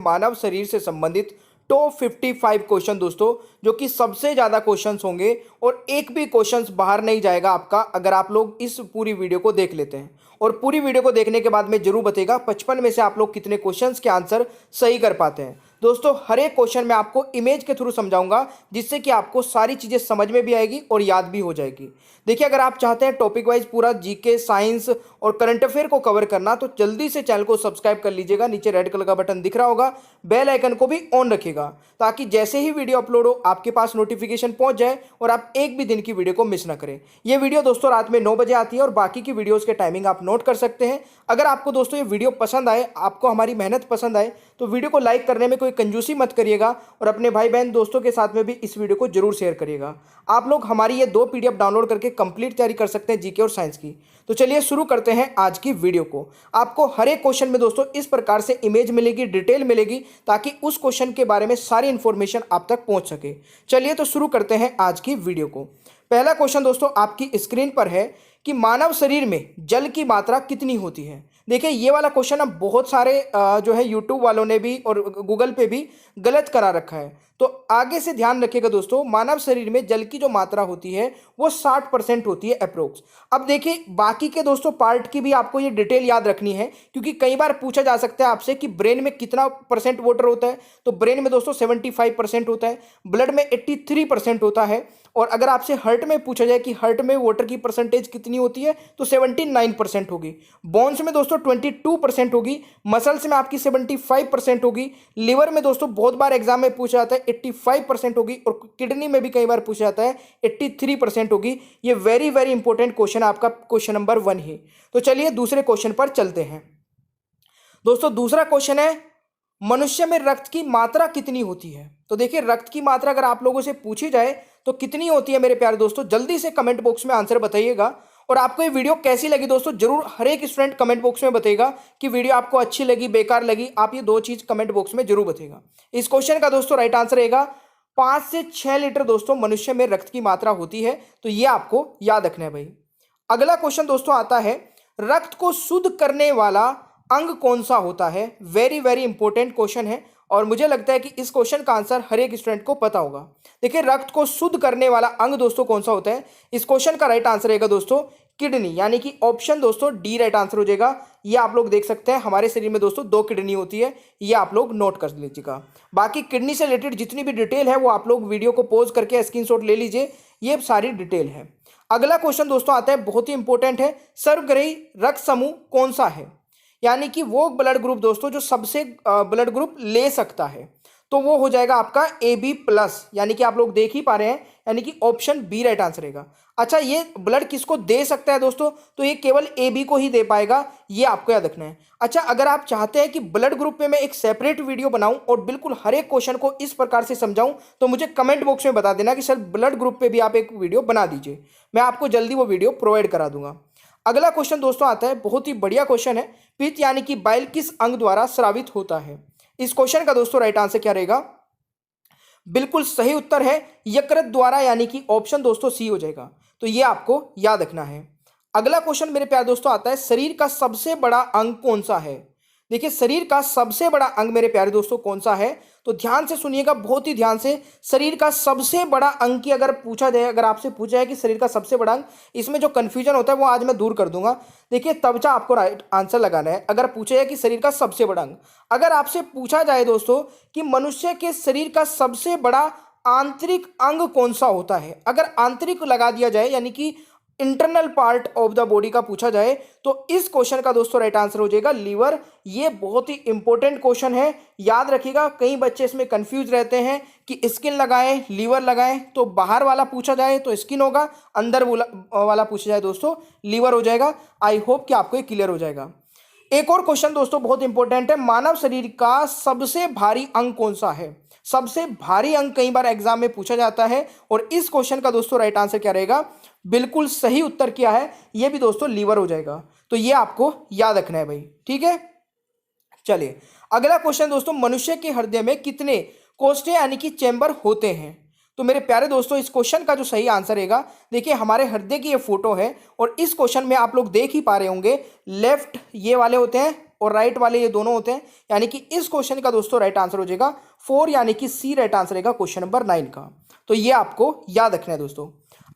मानव शरीर से संबंधित टॉप 55 क्वेश्चन दोस्तों, जो कि सबसे ज़्यादा क्वेश्चंस होंगे और एक भी क्वेश्चंस बाहर नहीं जाएगा आपका अगर आप लोग इस पूरी वीडियो को देख लेते हैं। और पूरी वीडियो को देखने के बाद में जरूर बताइएगा 55 में से आप लोग कितने क्वेश्चंस के आंसर सही कर पाते हैं। दोस्तों हर एक क्वेश्चन मैं आपको इमेज के थ्रू समझाऊंगा, जिससे कि आपको सारी चीज़ें समझ में भी आएगी और याद भी हो जाएगी। देखिए, अगर आप चाहते हैं टॉपिक वाइज पूरा जीके, साइंस और करंट अफेयर को कवर करना, तो जल्दी से चैनल को सब्सक्राइब कर लीजिएगा। नीचे रेड कलर का बटन दिख रहा होगा, बेल आइकन को भी ऑन रखिएगा, ताकि जैसे ही वीडियो अपलोड हो आपके पास नोटिफिकेशन पहुंच जाए और आप एक भी दिन की वीडियो को मिस ना करें। यह वीडियो दोस्तों रात में 9 बजे आती है और बाकी की वीडियोस के टाइमिंग आप नोट कर सकते हैं। अगर आपको दोस्तों ये वीडियो पसंद आए, आपको हमारी मेहनत पसंद आए, तो वीडियो को लाइक करने में कोई कंजूसी मत करिएगा और अपने भाई बहन दोस्तों के साथ में भी इस वीडियो को जरूर शेयर करिएगा। आप लोग हमारी ये 2 पीडीएफ डाउनलोड करके कंप्लीट तैयारी कर सकते हैं जीके और साइंस की। तो चलिए शुरू करते हैं आज की वीडियो को। आपको हर एक क्वेश्चन में दोस्तों इस प्रकार से इमेज मिलेगी, डिटेल मिलेगी, ताकि उस क्वेश्चन के बारे में सारी इंफॉर्मेशन आप तक पहुंच सके। चलिए तो शुरू करते हैं आज की वीडियो को। पहला क्वेश्चन दोस्तों आपकी स्क्रीन पर है कि मानव शरीर में जल की मात्रा कितनी होती है। देखिए, ये वाला क्वेश्चन अब बहुत सारे जो है यूट्यूब वालों ने भी और गूगल पे भी गलत करा रखा है, तो आगे से ध्यान रखिएगा दोस्तों। मानव शरीर में जल की जो मात्रा होती है वो 60% होती है अप्रोक्स। अब देखिए, बाकी के दोस्तों पार्ट की भी आपको ये डिटेल याद रखनी है, क्योंकि कई बार पूछा जा सकता है आपसे कि ब्रेन में कितना परसेंट वाटर होता है। तो ब्रेन में दोस्तों 75% होता है, ब्लड में 83% होता है। और अगर आपसे हार्ट में पूछा जाए कि हार्ट में वाटर की परसेंटेज कितनी होती है, तो 79% होगी। बोन्स में दोस्तों 22% होगी, मसल्स में आपकी 75% होगी, लिवर में दोस्तों बहुत बार एग्जाम में पूछा जाता है 85% होगी, और किडनी में भी कई बार पूछा जाता है 83% होगी। ये वेरी वेरी इंपॉर्टेंट क्वेश्चन आपका क्वेश्चन नंबर 1 है। तो चलिए दूसरे क्वेश्चन पर चलते हैं। दोस्तों दूसरा क्वेश्चन है, मनुष्य में रक्त की मात्रा कितनी होती है। तो देखिए, रक्त की मात्रा अगर आप लोगों से पूछी जाए तो कितनी होती है मेरे प्यारे दोस्तों, जल्दी से कमेंट बॉक्स में आंसर बताइएगा। और आपको ये वीडियो कैसी लगी दोस्तों, जरूर हर एक स्टूडेंट कमेंट बॉक्स में बताइएगा कि वीडियो आपको अच्छी लगी, बेकार लगी। आप ये 2 चीज कमेंट बॉक्स में जरूर बताइएगा। इस क्वेश्चन का दोस्तों राइट आंसर रहेगा 5 से 6 लीटर दोस्तों मनुष्य में रक्त की मात्रा होती है। तो ये आपको याद रखना है भाई। अगला क्वेश्चन दोस्तों आता है, रक्त को शुद्ध करने वाला अंग कौन सा होता है। वेरी वेरी इंपॉर्टेंट क्वेश्चन है और मुझे लगता है कि इस क्वेश्चन का आंसर हर एक स्टूडेंट को पता होगा। देखिए, रक्त को शुद्ध करने वाला अंग दोस्तों कौन सा होता है। इस क्वेश्चन का राइट आंसर रहेगा दोस्तों किडनी, यानी कि ऑप्शन दोस्तों डी राइट आंसर हो जाएगा। ये आप लोग देख सकते हैं हमारे शरीर में दोस्तों 2 किडनी होती है, ये आप लोग नोट कर लीजिएगा। बाकी किडनी से रिलेटेड जितनी भी डिटेल है वो आप लोग वीडियो को पॉज करके स्क्रीनशॉट ले लीजिए, ये सारी डिटेल है। अगला क्वेश्चन दोस्तों आता है, बहुत ही इंपॉर्टेंट है, सर्वग्राही रक्त समूह कौन सा है, यानी कि वो ब्लड ग्रुप दोस्तों जो सबसे ब्लड ग्रुप ले सकता है। तो वो हो जाएगा आपका AB+, यानी कि आप लोग देख ही पा रहे हैं, यानी कि ऑप्शन बी राइट आंसर रहेगा। अच्छा, ये ब्लड किसको दे सकता है दोस्तों, तो ये केवल AB को ही दे पाएगा, ये आपको याद रखना है। अच्छा, अगर आप चाहते हैं कि ब्लड ग्रुप पे मैं एक सेपरेट वीडियो बनाऊं और बिल्कुल हर एक क्वेश्चन को इस प्रकार से समझाऊं, तो मुझे कमेंट बॉक्स में बता देना कि सर ब्लड ग्रुप पे भी आप एक वीडियो बना दीजिए, मैं आपको जल्दी वो वीडियो प्रोवाइड करा दूंगा। अगला क्वेश्चन दोस्तों आता है, बहुत ही बढ़िया क्वेश्चन है, पित्त यानी कि बाइल किस अंग द्वारा स्रावित होता है। इस क्वेश्चन का दोस्तों राइट आंसर क्या रहेगा, बिल्कुल सही उत्तर है यकृत द्वारा, यानी कि ऑप्शन दोस्तों सी हो जाएगा। तो ये आपको याद रखना है। अगला क्वेश्चन मेरे प्यारे दोस्तों आता है, शरीर का सबसे बड़ा अंग कौन सा है। देखिए, शरीर का सबसे बड़ा अंग मेरे प्यारे दोस्तों कौन सा है, तो ध्यान से सुनिएगा, बहुत ही ध्यान से। शरीर का सबसे बड़ा अंग की अगर पूछा जाए, अगर आपसे पूछा जाए कि शरीर का सबसे बड़ा अंग, इसमें जो कंफ्यूजन होता है वो आज मैं दूर कर दूंगा। देखिए, त्वचा आपको राइट आंसर लगाना है। अगर पूछा जाए कि शरीर का सबसे बड़ा अंग, अगर आपसे पूछा जाए दोस्तों कि मनुष्य के शरीर का सबसे बड़ा आंतरिक अंग कौन सा होता है, अगर आंतरिक लगा दिया जाए, यानी कि internal part of the body का पूछा जाए, तो इस क्वेश्चन का दोस्तों राइट आंसर हो जाएगा लीवर। ये बहुत ही इंपॉर्टेंट क्वेश्चन है, याद रखिएगा। कई बच्चे इसमें कंफ्यूज रहते हैं कि स्किन लगाएं, लीवर लगाएं। तो बाहर वाला पूछा जाए तो स्किन होगा, अंदर वाला पूछा जाए दोस्तों लीवर हो जाएगा। आई होप कि आपको ये क्लियर हो जाएगा। एक और क्वेश्चन दोस्तों बहुत इंपॉर्टेंट है, मानव शरीर का सबसे भारी अंग कौन सा है। सबसे भारी अंग कई बार एग्जाम में पूछा जाता है, और इस क्वेश्चन का दोस्तों राइट आंसर क्या रहेगा, बिल्कुल सही उत्तर क्या है, यह भी दोस्तों लीवर हो जाएगा। तो ये आपको याद रखना है भाई, ठीक है। चलिए अगला क्वेश्चन दोस्तों, मनुष्य के हृदय में कितने कोष्ठे यानी कि चैम्बर होते हैं। तो मेरे प्यारे दोस्तों, इस क्वेश्चन का जो सही आंसर रहेगा, देखिए हमारे हृदय की ये फोटो है और इस क्वेश्चन में आप लोग देख ही पा रहे होंगे, लेफ्ट ये वाले होते हैं और राइट वाले ये दोनों होते हैं, यानी कि इस क्वेश्चन का दोस्तों राइट आंसर हो जाएगा 4, यानी कि सी राइट आंसर रहेगा क्वेश्चन नंबर 9 का। तो ये आपको याद रखना है दोस्तों।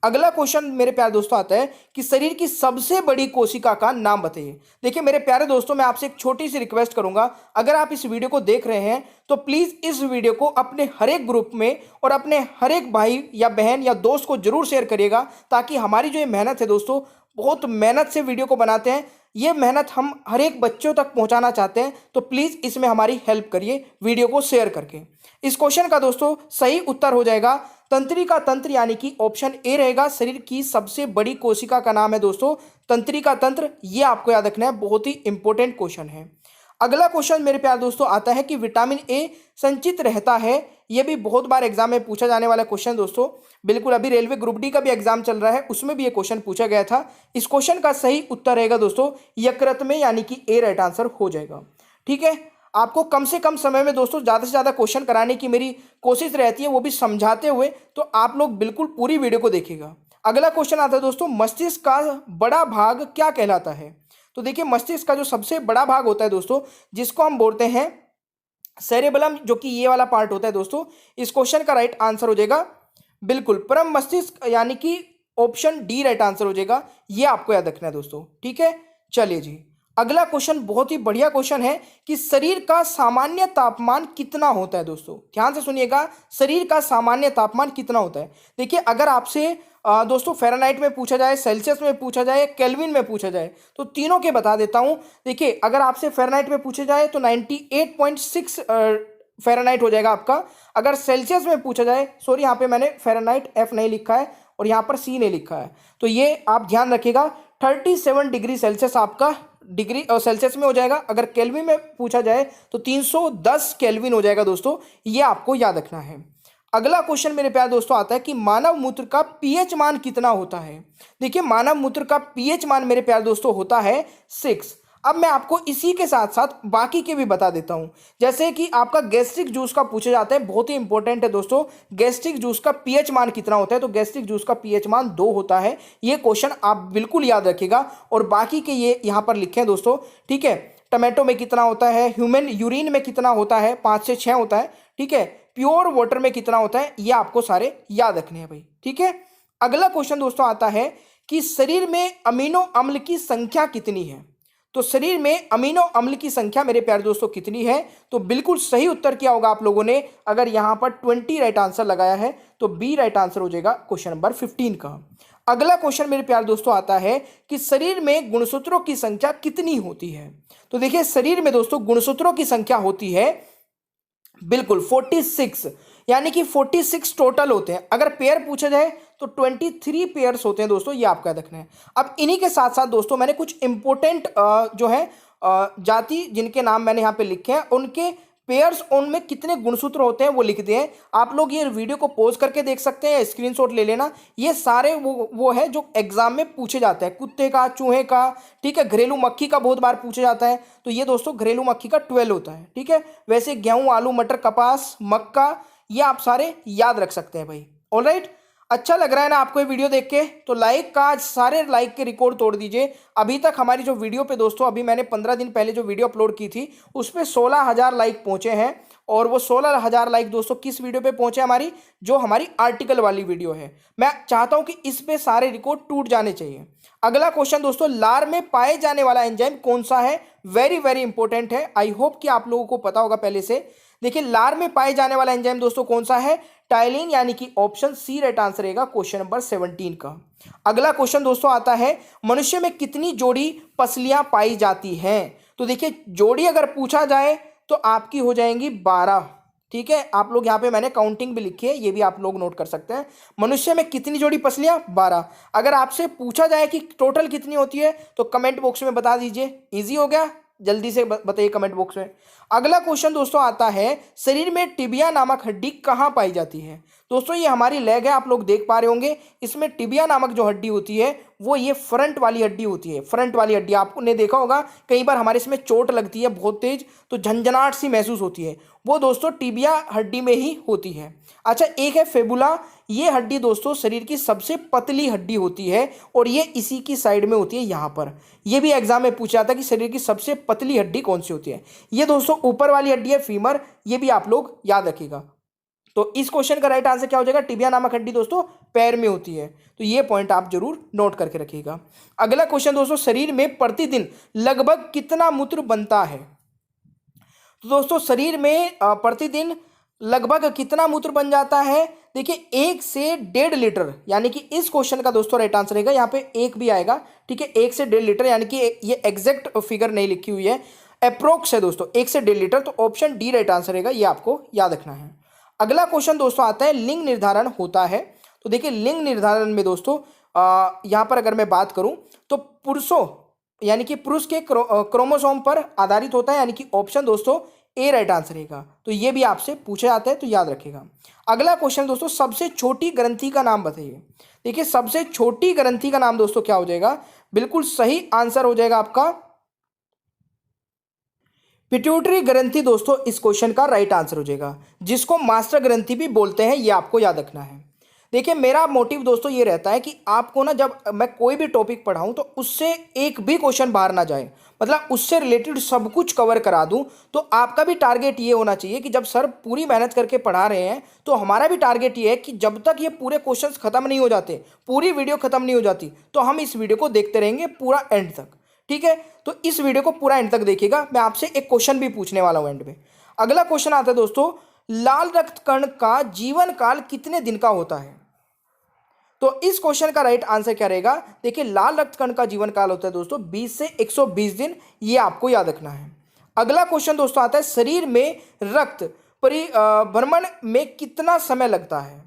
अगला क्वेश्चन मेरे प्यारे दोस्तों आता है कि शरीर की सबसे बड़ी कोशिका का नाम बताइए। देखिए मेरे प्यारे दोस्तों, मैं आपसे एक छोटी सी रिक्वेस्ट करूंगा, अगर आप इस वीडियो को देख रहे हैं तो प्लीज इस वीडियो को अपने हर एक ग्रुप में और अपने हर एक भाई या बहन या दोस्त को जरूर शेयर करिएगा, ताकि हमारी जो ये मेहनत है दोस्तों, बहुत मेहनत से वीडियो को बनाते हैं, ये मेहनत हम हर एक बच्चों तक पहुंचाना चाहते हैं। तो प्लीज इसमें हमारी हेल्प करिए वीडियो को शेयर करके। इस क्वेश्चन का दोस्तों सही उत्तर हो जाएगा तंत्रिका तंत्र, यानी कि ऑप्शन ए रहेगा। शरीर की सबसे बड़ी कोशिका का नाम है दोस्तों तंत्रिका तंत्र। ये आपको याद रखना है, बहुत ही इंपॉर्टेंट क्वेश्चन है। अगला क्वेश्चन मेरे प्यारे दोस्तों आता है कि विटामिन ए संचित रहता है। ये भी बहुत बार एग्जाम में पूछा जाने वाला क्वेश्चन दोस्तों, बिल्कुल। अभी रेलवे ग्रुप डी का भी एग्जाम चल रहा है, उसमें भी ये क्वेश्चन पूछा गया था। इस क्वेश्चन का सही उत्तर रहेगा दोस्तों यकृत में, यानी कि ए राइट आंसर हो जाएगा। ठीक है, आपको कम से कम समय में दोस्तों ज़्यादा से ज़्यादा क्वेश्चन कराने की मेरी कोशिश रहती है, वो भी समझाते हुए। तो आप लोग बिल्कुल पूरी वीडियो को देखिएगा। अगला क्वेश्चन आता है दोस्तों, मस्तिष्क का बड़ा भाग क्या कहलाता है। तो देखिए मस्तिष्क का जो सबसे बड़ा भाग होता है दोस्तों, जिसको हम बोलते हैं सेरेबलम, जो कि ये वाला पार्ट होता है दोस्तों, इस क्वेश्चन का राइट आंसर हो जाएगा बिल्कुल परम मस्तिष्क, यानी कि ऑप्शन डी राइट आंसर हो जाएगा। ये आपको याद रखना है दोस्तों। ठीक है, चलिए जी, अगला क्वेश्चन बहुत ही बढ़िया क्वेश्चन है कि शरीर का सामान्य तापमान कितना होता है। दोस्तों ध्यान से सुनिएगा, शरीर का सामान्य तापमान कितना होता है। देखिए अगर आपसे दोस्तों फ़ारेनहाइट में पूछा जाए, सेल्सियस में पूछा जाए, केल्विन में पूछा जाए, तो तीनों के बता देता हूं। देखिए अगर आपसे फ़ारेनहाइट में पूछा जाए तो 98.6 फ़ारेनहाइट हो जाएगा आपका। अगर सेल्सियस में पूछा जाए, सॉरी यहाँ पे मैंने फ़ारेनहाइट एफ नहीं लिखा है और यहाँ पर सी नहीं लिखा है, तो ये आप ध्यान रखिएगा, 37 डिग्री सेल्सियस आपका डिग्री और सेल्सियस में हो जाएगा। अगर केल्विन में पूछा जाए तो 310 केल्विन हो जाएगा दोस्तों, ये आपको याद रखना है। अगला क्वेश्चन मेरे प्यारे दोस्तों आता है कि मानव मूत्र का पीएच मान कितना होता है। देखिए मानव मूत्र का पीएच मान मेरे प्यारे दोस्तों होता है 6। अब मैं आपको इसी के साथ साथ बाकी के भी बता देता हूं। जैसे कि आपका गैस्ट्रिक जूस का पूछा जाता है, बहुत ही इंपॉर्टेंट है दोस्तों, गैस्ट्रिक जूस का पीएच मान कितना होता है। तो गैस्ट्रिक जूस का पीएच मान 2 होता है। ये क्वेश्चन आप बिल्कुल याद रखिएगा। और बाकी के ये यहाँ पर लिखे हैं दोस्तों। ठीक है, टमाटो में कितना होता है, ह्यूमन यूरिन में कितना होता है, 5 से 6 होता है। ठीक है, प्योर वाटर में कितना होता है, ये आपको सारे याद रखने हैं भाई। ठीक है, अगला क्वेश्चन दोस्तों आता है कि शरीर में अमीनो अम्ल की संख्या कितनी है। तो शरीर में अमीनो अम्ल की संख्या मेरे प्यारे दोस्तों कितनी है। तो बिल्कुल सही उत्तर किया होगा आप लोगों ने। अगर यहां पर 20 राइट आंसर लगाया है तो बी राइट आंसर हो जाएगा क्वेश्चन नंबर 15 का। अगला क्वेश्चन मेरे प्यारे दोस्तों आता है कि शरीर में गुणसूत्रों की संख्या कितनी होती है। तो देखिए शरीर में दोस्तों गुणसूत्रों की संख्या होती है बिल्कुल 46, यानी कि 46 टोटल होते हैं। अगर पेयर पूछा जाए तो 23 पेयर्स होते हैं दोस्तों, ये आपका रखना है। अब इन्हीं के साथ साथ दोस्तों मैंने कुछ इंपॉर्टेंट जो है जाति जिनके नाम मैंने यहाँ पे लिखे हैं, उनके पेयर्स उनमें कितने गुणसूत्र होते हैं वो लिख दिए हैं। आप लोग ये वीडियो को पॉज करके देख सकते हैं या स्क्रीनशॉट ले लेना। ये सारे वो है जो एग्जाम में पूछे जाते हैं, कुत्ते का, चूहे का। ठीक है, घरेलू मक्खी का बहुत बार पूछा जाता है, तो ये दोस्तों घरेलू मक्खी का 12 होता है। ठीक है, वैसे गेहूं, आलू, मटर, कपास, मक्का, ये आप सारे याद रख सकते हैं भाई। ऑलराइट, अच्छा लग रहा है ना आपको ये वीडियो देख के, तो लाइक का सारे लाइक के रिकॉर्ड तोड़ दीजिए। अभी तक हमारी जो वीडियो पे दोस्तों, अभी मैंने 15 दिन पहले जो वीडियो अपलोड की थी उस पर 16,000 लाइक पहुंचे हैं। और वो 16,000 लाइक दोस्तों किस वीडियो पे पहुंचे, हमारी जो हमारी आर्टिकल वाली वीडियो है। मैं चाहता हूं कि इस पे सारे रिकॉर्ड टूट जाने चाहिए। अगला क्वेश्चन दोस्तों, लार में पाए जाने वाला एंजाइम कौन सा है। वेरी वेरी इंपॉर्टेंट है, आई होप कि आप लोगों को पता होगा पहले से। देखिए लार में पाए जाने वाला एंजाइम दोस्तों कौन सा है, टाइलिन, यानी कि ऑप्शन सी राइट आंसर रहेगा क्वेश्चन नंबर 17 का। अगला क्वेश्चन दोस्तों आता है, मनुष्य में कितनी जोड़ी पसलियां पाई जाती हैं। तो देखिए जोड़ी अगर पूछा जाए तो आपकी हो जाएंगी 12। ठीक है, आप लोग यहाँ पे मैंने काउंटिंग भी लिखी है, ये भी आप लोग नोट कर सकते हैं। मनुष्य में कितनी जोड़ी पसलियां, 12। अगर आपसे पूछा जाए कि टोटल कितनी होती है तो कमेंट बॉक्स में बता दीजिए। इजी हो गया, जल्दी से बताइए कमेंट बॉक्स में। अगला क्वेश्चन दोस्तों आता है, शरीर में टिबिया नामक हड्डी कहाँ पाई जाती है। दोस्तों ये हमारी लेग है, आप लोग देख पा रहे होंगे। इसमें टिबिया नामक जो हड्डी होती है वो ये फ्रंट वाली हड्डी होती है। फ्रंट वाली हड्डी आपने देखा होगा, कई बार हमारे इसमें चोट लगती है बहुत तेज, तो झंझनाहट सी महसूस होती है, वो दोस्तों टिबिया हड्डी में ही होती है। अच्छा, एक है फेबुला। ये हड्डी दोस्तों शरीर की सबसे पतली हड्डी होती है और ये इसी की साइड में होती है, यहाँ पर। ये भी एग्जाम में पूछा जाता है कि शरीर की सबसे पतली हड्डी कौन सी होती है। ये दोस्तों ऊपर वाली हड्डी है फीमर, ये भी आप लोग याद रखिएगा। तो इस क्वेश्चन का राइट आंसर क्या हो जाएगा, टिबिया नामक हड्डी दोस्तों पैर में होती है। तो ये पॉइंट आप जरूर नोट करके रखिएगा। अगला क्वेश्चन दोस्तों, शरीर में प्रतिदिन लगभग कितना मूत्र बनता है। तो दोस्तों शरीर में प्रतिदिन लगभग कितना मूत्र बन जाता है। देखिए 1 से 1.5 लीटर, यानी कि इस क्वेश्चन का दोस्तों राइट आंसर रहेगा, यहाँ पे 1 भी आएगा, ठीक है। 1 से 1.5 लीटर, यानी कि ये एग्जैक्ट फिगर नहीं लिखी हुई है, अप्रोक्स है दोस्तों, 1 से 1.5 लीटर। तो ऑप्शन डी राइट आंसर रहेगा, ये आपको याद रखना है। अगला क्वेश्चन दोस्तों आता है, लिंग निर्धारण होता है। तो देखिए लिंग निर्धारण में दोस्तों यहाँ पर अगर मैं बात करूँ तो पुरुषों यानी कि पुरुष के क्रोमोसोम पर आधारित होता है, यानी कि ऑप्शन दोस्तों ए राइट आंसर रहेगा। तो ये भी आपसे पूछा जाता है, तो याद रखिएगा। अगला क्वेश्चन दोस्तों, सबसे छोटी ग्रंथि का नाम बताइए। देखिए सबसे छोटी ग्रंथि का नाम दोस्तों क्या हो जाएगा, बिल्कुल सही आंसर हो जाएगा आपका पिट्यूटरी ग्रंथि दोस्तों, इस क्वेश्चन का राइट आंसर हो जाएगा, जिसको मास्टर ग्रंथि भी बोलते हैं, ये आपको याद रखना है। देखिए मेरा मोटिव दोस्तों ये रहता है कि आपको ना, जब मैं कोई भी टॉपिक पढ़ाऊं तो उससे एक भी क्वेश्चन बाहर ना जाए, मतलब उससे रिलेटेड सब कुछ कवर करा दूं। तो आपका भी टारगेट ये होना चाहिए कि जब सर पूरी मेहनत करके पढ़ा रहे हैं, तो हमारा भी टारगेट ये है कि जब तक ये पूरे क्वेश्चंस खत्म नहीं हो जाते, पूरी वीडियो खत्म नहीं हो जाती, तो हम इस वीडियो को देखते रहेंगे पूरा एंड तक, ठीक है। तो इस वीडियो को पूरा एंड तक देखिएगा। मैं आपसे एक क्वेश्चन भी पूछने वाला हूं एंड में। अगला क्वेश्चन आता है दोस्तों, लाल रक्त कण का जीवन काल कितने दिन का होता है। तो इस क्वेश्चन का राइट आंसर क्या रहेगा, देखिए लाल रक्त कण का जीवन काल होता है दोस्तों 20 से 120 दिन, ये आपको याद रखना है। अगला क्वेश्चन दोस्तों आता है, शरीर में रक्त परिभ्रमण में कितना समय लगता है।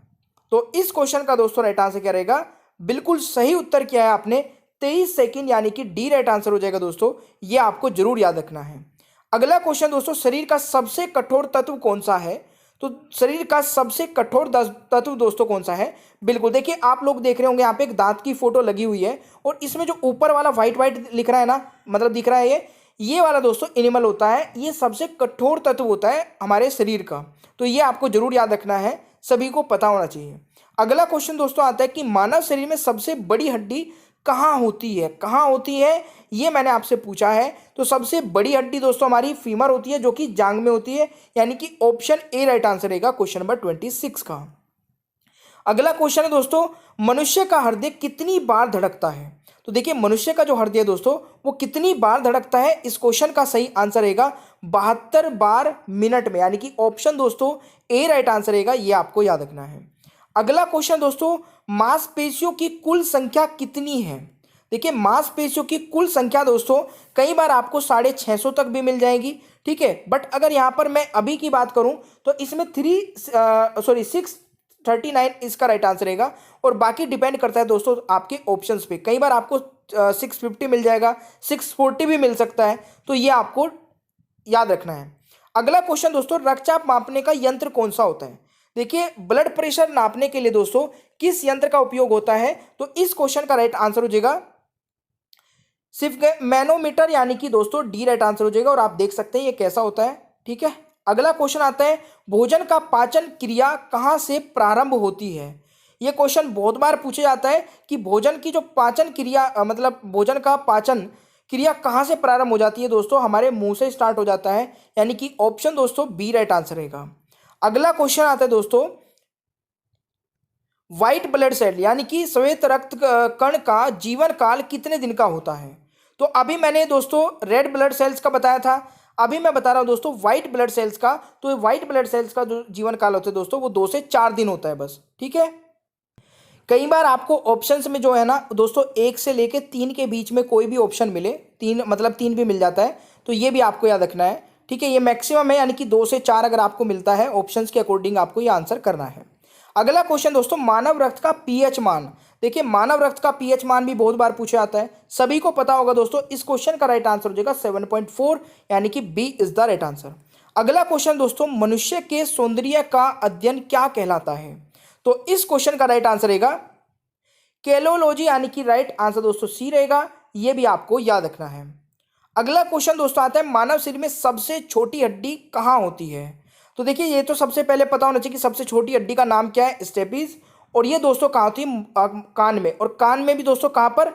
तो इस क्वेश्चन का दोस्तों राइट आंसर क्या रहेगा, बिल्कुल सही उत्तर किया है आपने, 23 सेकंड, यानी कि डी राइट आंसर हो जाएगा दोस्तों, ये आपको जरूर याद रखना है। अगला क्वेश्चन दोस्तों, शरीर का सबसे कठोर तत्व कौन सा है। तो शरीर का सबसे कठोर तत्व दोस्तों कौन सा है, बिल्कुल देखिए आप लोग देख रहे होंगे यहाँ पे एक दांत की फोटो लगी हुई है, और इसमें जो ऊपर वाला व्हाइट व्हाइट लिख रहा है ना, मतलब दिख रहा है, ये वाला दोस्तों एनिमल होता है, ये सबसे कठोर तत्व होता है हमारे शरीर का। तो ये आपको जरूर याद रखना है, सभी को पता होना चाहिए। अगला क्वेश्चन दोस्तों आता है कि मानव शरीर में सबसे बड़ी हड्डी कहाँ होती है, कहाँ होती है, ये मैंने आपसे पूछा है। तो सबसे बड़ी हड्डी दोस्तों हमारी फीमर होती है, जो कि जांग में होती है, यानी कि ऑप्शन ए राइट आंसर रहेगा क्वेश्चन नंबर 26 का। अगला क्वेश्चन है दोस्तों, मनुष्य का हृदय कितनी बार धड़कता है। तो देखिए मनुष्य का जो हृदय दोस्तों वो कितनी बार धड़कता है, इस क्वेश्चन का सही आंसर रहेगा 72 बार मिनट में, यानी कि ऑप्शन दोस्तों ए राइट आंसर रहेगा, ये आपको याद रखना है। अगला क्वेश्चन दोस्तों, मांसपेशियों की कुल संख्या कितनी है। देखिए मांसपेशियों की कुल संख्या दोस्तों कई बार आपको 650 तक भी मिल जाएगी, ठीक है। बट अगर यहाँ पर मैं अभी की बात करूँ तो इसमें 639 इसका राइट आंसर रहेगा, और बाकी डिपेंड करता है दोस्तों आपके ऑप्शंस पे। कई बार आपको 650 मिल जाएगा, 640 भी मिल सकता है, तो ये आपको याद रखना है। अगला क्वेश्चन दोस्तों, रक्तचाप मापने का यंत्र कौन सा होता है। देखिए ब्लड प्रेशर नापने के लिए दोस्तों किस यंत्र का उपयोग होता है। तो इस क्वेश्चन का राइट आंसर हो जाएगा सिर्फ मैनोमीटर, यानी कि दोस्तों डी राइट आंसर हो जाएगा, और आप देख सकते हैं ये कैसा होता है, ठीक है। अगला क्वेश्चन आता है, भोजन का पाचन क्रिया कहाँ से प्रारंभ होती है। ये क्वेश्चन बहुत बार पूछा जाता है कि भोजन की जो पाचन क्रिया मतलब भोजन का पाचन क्रिया कहाँ से प्रारंभ हो जाती है। दोस्तों हमारे मुंह से स्टार्ट हो जाता है, यानी कि ऑप्शन दोस्तों बी राइट आंसर रहेगा। अगला क्वेश्चन आता है दोस्तों, व्हाइट ब्लड सेल यानी कि श्वेत रक्त कण का जीवन काल कितने दिन का होता है। तो अभी मैंने दोस्तों रेड ब्लड सेल्स का बताया था, अभी मैं बता रहा हूं दोस्तों व्हाइट ब्लड सेल्स का। तो व्हाइट ब्लड सेल्स का जो जीवन काल होता है दोस्तों वो 2 से 4 दिन होता है बस, ठीक है। कई बार आपको ऑप्शंस में जो है ना दोस्तों 1 से लेके 3 के बीच में कोई भी ऑप्शन मिले, 3 मतलब 3 भी मिल जाता है, तो ये भी आपको याद रखना है, ठीक है। ये मैक्सिमम है, यानी कि 2 से 4 अगर आपको मिलता है ऑप्शंस के अकॉर्डिंग आपको ये आंसर करना है। अगला क्वेश्चन दोस्तों, मानव रक्त का पीएच मान। देखिए मानव रक्त का पीएच मान भी बहुत बार पूछा जाता है, सभी को पता होगा दोस्तों। इस क्वेश्चन का राइट आंसर हो जाएगा 7.4, यानी कि B is the right answer. अगला क्वेश्चन दोस्तों, मनुष्य के सौंदर्य का अध्ययन क्या कहलाता है। तो इस क्वेश्चन का राइट आंसर रहेगा केलोलॉजी यानी कि राइट आंसर दोस्तों सी रहेगा, ये भी आपको याद रखना है। अगला क्वेश्चन दोस्तों आता है मानव शरीर में सबसे छोटी हड्डी कहाँ होती है। तो देखिए ये तो सबसे पहले पता होना चाहिए कि सबसे छोटी हड्डी का नाम क्या है, स्टेपिस। और ये दोस्तों कहाँ होती है, कान में। और कान में भी दोस्तों कहाँ पर,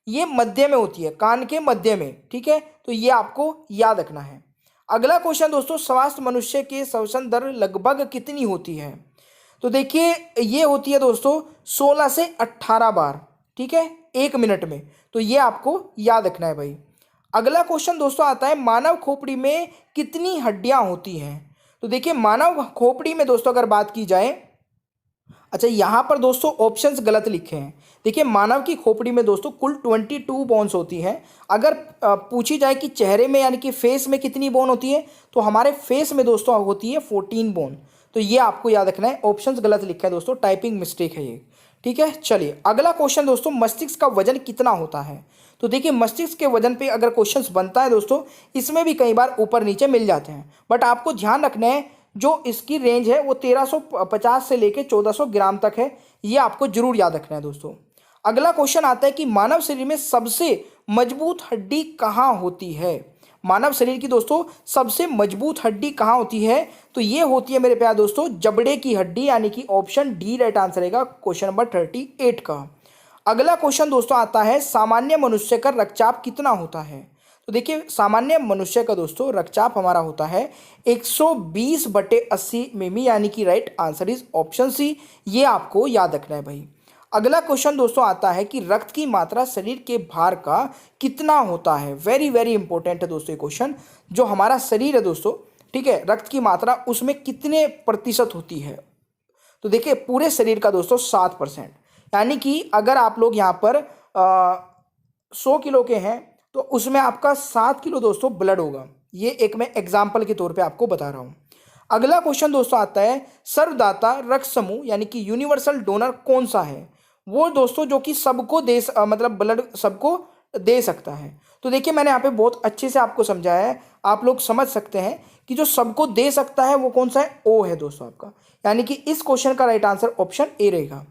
ये मध्य में होती है, कान के मध्य में, ठीक है। तो ये आपको याद रखना है। अगला क्वेश्चन दोस्तों, स्वास्थ्य मनुष्य के श्वसन दर लगभग कितनी होती है। तो देखिए ये होती है दोस्तों 16 से 18 बार, ठीक है, 1 मिनट में। तो ये आपको याद रखना है भाई। अगला क्वेश्चन दोस्तों आता है मानव खोपड़ी में कितनी हड्डियां होती हैं। तो देखिए मानव खोपड़ी में दोस्तों अगर बात की जाए, अच्छा यहाँ पर दोस्तों ऑप्शंस गलत लिखे हैं। देखिए मानव की खोपड़ी में दोस्तों कुल 22 बोन्स होती हैं। अगर पूछी जाए कि चेहरे में यानी कि फेस में कितनी बोन होती है, तो हमारे फेस में दोस्तों होती है 14 बोन। तो ये आपको याद रखना है, ऑप्शंस गलत लिखा है दोस्तों, टाइपिंग मिस्टेक है ये, ठीक है। चलिए अगला क्वेश्चन दोस्तों, मस्तिष्क का वजन कितना होता है। तो देखिए मस्तिष्क के वजन पे अगर क्वेश्चंस बनता है दोस्तों, इसमें भी कई बार ऊपर नीचे मिल जाते हैं, बट आपको ध्यान रखना है जो इसकी रेंज है वो 1350 से लेके 1400 ग्राम तक है। ये आपको जरूर याद रखना है दोस्तों। अगला क्वेश्चन आता है कि मानव शरीर में सबसे मजबूत हड्डी कहाँ होती है। मानव शरीर की दोस्तों सबसे मजबूत हड्डी कहाँ होती है। तो ये होती है मेरे प्यारे दोस्तों जबड़े की हड्डी, यानी कि ऑप्शन डी राइट आंसर रहेगा क्वेश्चन नंबर 38 का। अगला क्वेश्चन दोस्तों आता है सामान्य मनुष्य का रक्तचाप कितना होता है। तो देखिए सामान्य मनुष्य का दोस्तों रक्तचाप हमारा होता है 120/80 मिमी, यानी कि right answer is option C. ये आपको याद रखना है भाई। अगला क्वेश्चन दोस्तों आता है कि रक्त की मात्रा शरीर के भार का कितना होता है। वेरी वेरी इंपॉर्टेंट है दोस्तों ये क्वेश्चन। जो हमारा शरीर है दोस्तों, ठीक है, रक्त की मात्रा उसमें कितने प्रतिशत होती है। तो देखिए पूरे शरीर का दोस्तों 7%, यानी कि अगर आप लोग यहाँ पर 100 किलो के हैं तो उसमें आपका 7 किलो दोस्तों ब्लड होगा। ये एक मैं एग्जाम्पल के तौर पे आपको बता रहा हूँ। अगला क्वेश्चन दोस्तों आता है सर्वदाता रक्त समूह यानी कि यूनिवर्सल डोनर कौन सा है। वो दोस्तों जो कि सबको दे मतलब ब्लड सबको दे सकता है। तो देखिए मैंने यहाँ पे बहुत अच्छे से आपको समझाया है, आप लोग समझ सकते हैं कि जो सबको दे सकता है वो कौन सा है, ओ है दोस्तों आपका। यानी कि इस क्वेश्चन का राइट आंसर ऑप्शन ए रहेगा।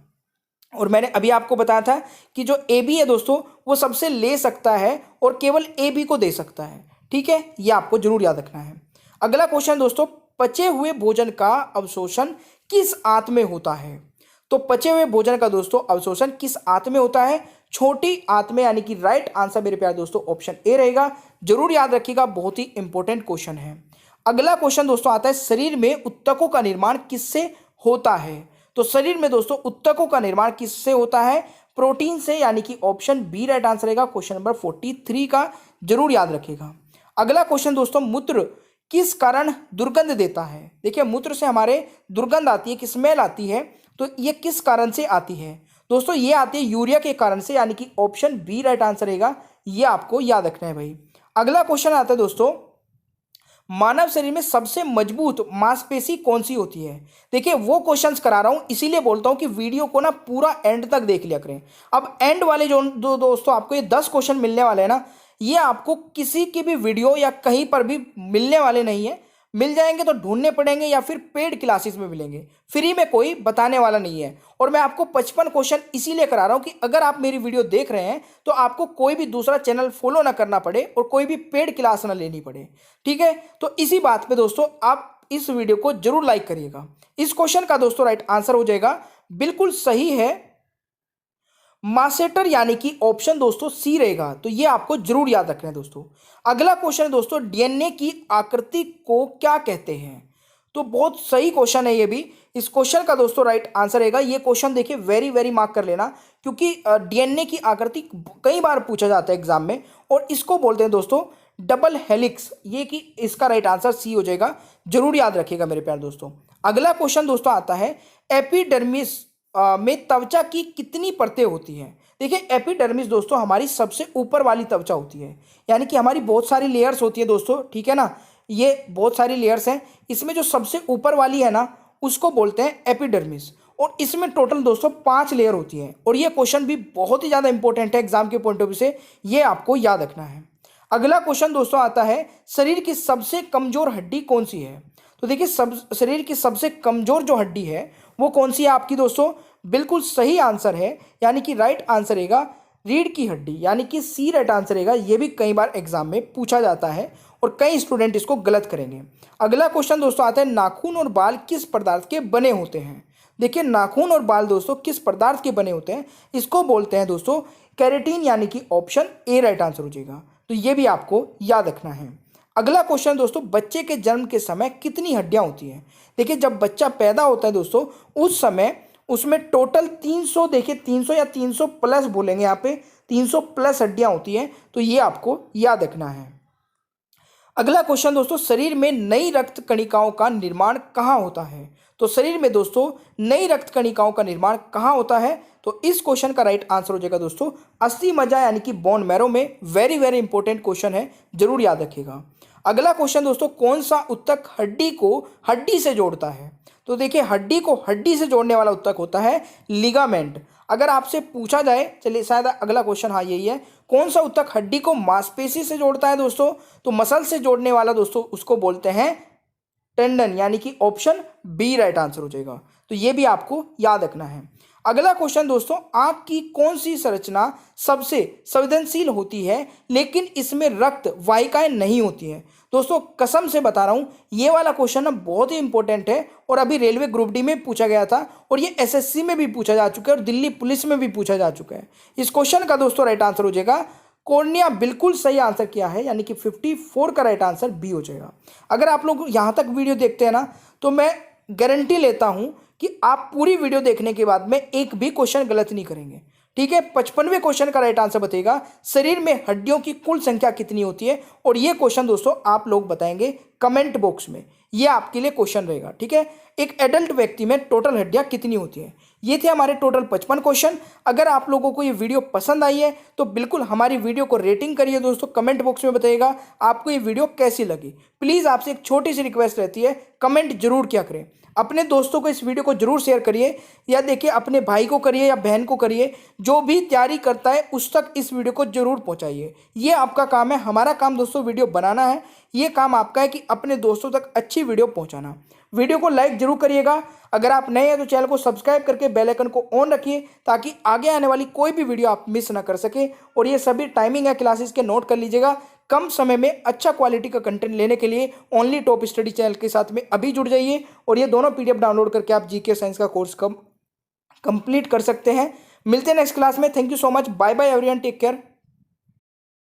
और मैंने अभी आपको बताया था कि जो ए बी है दोस्तों वो सबसे ले सकता है और केवल ए बी को दे सकता है, ठीक है, ये आपको जरूर याद रखना है। अगला क्वेश्चन दोस्तों, पचे हुए भोजन का अवशोषण किस आंत में होता है। तो पचे हुए भोजन का दोस्तों अवशोषण किस आंत में होता है, छोटी आंत में, यानी कि राइट आंसर मेरे प्यारे दोस्तों ऑप्शन ए रहेगा। जरूर याद रखिएगा, बहुत ही इंपॉर्टेंट क्वेश्चन है। अगला क्वेश्चन दोस्तों आता है शरीर में ऊतकों का निर्माण किससे होता है। तो शरीर में दोस्तों ऊतकों का निर्माण किससे होता है, प्रोटीन से, यानी कि ऑप्शन बी राइट आंसर रहेगा क्वेश्चन नंबर 43 का। जरूर याद रखिएगा। अगला क्वेश्चन दोस्तों, मूत्र किस कारण दुर्गंध देता है। देखिए मूत्र से हमारे दुर्गंध आती है, कि स्मेल आती है, तो ये किस कारण से आती है दोस्तों, ये आती है यूरिया के कारण से, यानी कि ऑप्शन बी राइट आंसर रहेगा। ये आपको याद रखना है भाई। अगला क्वेश्चन आता है दोस्तों, मानव शरीर में सबसे मजबूत मांसपेशी कौन सी होती है। देखिए वो क्वेश्चंस करा रहा हूं, इसीलिए बोलता हूं कि वीडियो को ना पूरा एंड तक देख लिया करें। अब एंड वाले जो दोस्तों आपको ये 10 क्वेश्चन मिलने वाले हैं ना, ये आपको किसी की भी वीडियो या कहीं पर भी मिलने वाले नहीं है। मिल जाएंगे तो ढूंढने पड़ेंगे या फिर पेड क्लासेस में मिलेंगे, फ्री में कोई बताने वाला नहीं है। और मैं आपको 55 क्वेश्चन इसीलिए करा रहा हूं कि अगर आप मेरी वीडियो देख रहे हैं तो आपको कोई भी दूसरा चैनल फॉलो ना करना पड़े और कोई भी पेड क्लास ना लेनी पड़े, ठीक है। तो इसी बात पे दोस्तों आप इस वीडियो को जरूर लाइक करिएगा। इस क्वेश्चन का दोस्तों राइट आंसर हो जाएगा, बिल्कुल सही है, मासेटर, यानी कि ऑप्शन दोस्तों सी रहेगा। तो ये आपको जरूर याद रखना है दोस्तों। अगला क्वेश्चन है दोस्तों, डीएनए की आकृति को क्या कहते हैं। तो बहुत सही क्वेश्चन है ये भी। इस क्वेश्चन का दोस्तों राइट आंसर रहेगा, ये क्वेश्चन देखिए वेरी वेरी मार्क कर लेना, क्योंकि डीएनए की आकृति कई बार पूछा जाता है एग्जाम में, और इसको बोलते हैं दोस्तों डबल हेलिक्स। ये कि इसका राइट आंसर सी हो जाएगा, जरूर याद रखिएगा मेरे प्यारे दोस्तों। अगला क्वेश्चन दोस्तों आता है, एपिडर्मिस में त्वचा की कितनी परतें होती हैं। देखिए एपिडर्मिस दोस्तों हमारी सबसे ऊपर वाली त्वचा होती है, यानी कि हमारी बहुत सारी लेयर्स होती है दोस्तों, ठीक है ना, ये बहुत सारी लेयर्स हैं। इसमें जो सबसे ऊपर वाली है ना उसको बोलते हैं एपिडर्मिस, और इसमें टोटल दोस्तों 5 लेयर होती है। और ये क्वेश्चन भी बहुत ही ज़्यादा इंपॉर्टेंट है एग्जाम के पॉइंट ऑफ व्यू से, ये आपको याद रखना है। अगला क्वेश्चन दोस्तों आता है, शरीर की सबसे कमजोर हड्डी कौन सी है। तो देखिए शरीर की सबसे कमजोर जो हड्डी है वो कौन सी है आपकी दोस्तों? बिल्कुल सही आंसर है, यानी कि राइट आंसर रहेगा रीढ़ की हड्डी, यानी कि सी राइट आंसर रहेगा। ये भी कई बार एग्जाम में पूछा जाता है और कई स्टूडेंट इसको गलत करेंगे। अगला क्वेश्चन दोस्तों आता है, नाखून और बाल किस पदार्थ के बने होते हैं? देखिए नाखून और बाल दोस्तों किस पदार्थ के बने होते हैं? इसको बोलते हैं दोस्तों केराटिन, यानी कि ऑप्शन ए राइट आंसर हो जाएगा। तो ये भी आपको याद रखना है। अगला क्वेश्चन दोस्तों, बच्चे के जन्म के समय कितनी हड्डियां होती हैं? देखिए जब बच्चा पैदा होता है दोस्तों उस समय उसमें टोटल 300, देखिए 300 या 300 प्लस बोलेंगे यहाँ पे, 300 प्लस हड्डियां होती हैं। तो ये आपको याद रखना है। अगला क्वेश्चन दोस्तों, शरीर में नई रक्त कणिकाओं का निर्माण कहाँ होता है? तो शरीर में दोस्तों नई रक्त कणिकाओं का निर्माण कहाँ होता है? तो इस क्वेश्चन का राइट आंसर हो जाएगा दोस्तों अस्थि मज्जा, यानी कि बोन मैरो में। वेरी वेरी इंपॉर्टेंट क्वेश्चन है, जरूर याद रखिएगा। अगला क्वेश्चन दोस्तों, कौन सा उत्तक हड्डी को हड्डी से जोड़ता है? तो देखिए हड्डी को हड्डी से जोड़ने वाला उत्तक होता है लिगामेंट। अगर आपसे पूछा जाए, चलिए शायद अगला क्वेश्चन हाँ यही है, कौन सा उत्तक हड्डी को मांसपेशी से जोड़ता है दोस्तों? तो मसल से जोड़ने वाला दोस्तों उसको बोलते हैं टेंडन, यानी कि ऑप्शन बी राइट आंसर हो जाएगा। तो ये भी आपको याद रखना है। अगला क्वेश्चन दोस्तों, आंख की कौन सी संरचना सबसे संवेदनशील होती है लेकिन इसमें रक्त वाहिकाएं नहीं होती है? दोस्तों कसम से बता रहा हूं ये वाला क्वेश्चन ना बहुत ही इंपॉर्टेंट है और अभी रेलवे ग्रुप डी में पूछा गया था और ये एसएससी में भी पूछा जा चुका है और दिल्ली पुलिस में भी पूछा जा चुका है। इस क्वेश्चन का दोस्तों राइट आंसर हो जाएगा कॉर्निया। बिल्कुल सही आंसर किया है, यानी कि 54 का राइट आंसर बी हो जाएगा। अगर आप लोग यहां तक वीडियो देखते हैं ना तो मैं गारंटी लेता हूं कि आप पूरी वीडियो देखने के बाद में एक भी क्वेश्चन गलत नहीं करेंगे। ठीक है, 55वें क्वेश्चन का राइट आंसर बताएगा शरीर में हड्डियों की कुल संख्या कितनी होती है? और ये क्वेश्चन दोस्तों आप लोग बताएंगे कमेंट बॉक्स में, ये आपके लिए क्वेश्चन रहेगा। ठीक है, एक एडल्ट व्यक्ति में टोटल हड्डियां कितनी होती है? ये थे हमारे टोटल 55 क्वेश्चन। अगर आप लोगों को ये वीडियो पसंद आई है तो बिल्कुल हमारी वीडियो को रेटिंग करिए दोस्तों, कमेंट बॉक्स में बताइएगा आपको ये वीडियो कैसी लगी। प्लीज़ आपसे एक छोटी सी रिक्वेस्ट रहती है, कमेंट जरूर किया करें। अपने दोस्तों को इस वीडियो को जरूर शेयर करिए, या देखिए अपने भाई को करिए या बहन को करिए, जो भी तैयारी करता है उस तक इस वीडियो को जरूर पहुंचाइए। ये आपका काम है, हमारा काम दोस्तों वीडियो बनाना है, ये काम आपका है कि अपने दोस्तों तक अच्छी वीडियो पहुंचाना। वीडियो को लाइक जरूर करिएगा। अगर आप नए हैं तो चैनल को सब्सक्राइब करके बेल आइकन को ऑन रखिए ताकि आगे आने वाली कोई भी वीडियो आप मिस ना कर सके। और ये सभी टाइमिंग है क्लासेस के, नोट कर लीजिएगा। कम समय में अच्छा क्वालिटी का कंटेंट लेने के लिए ओनली टॉप स्टडी चैनल के साथ में अभी जुड़ जाइए और ये दोनों पीडीएफ डाउनलोड करके आप जीके साइंस का कोर्स कंप्लीट कर सकते हैं। मिलते हैं नेक्स्ट क्लास में। Thank you so much, bye bye everyone, take care.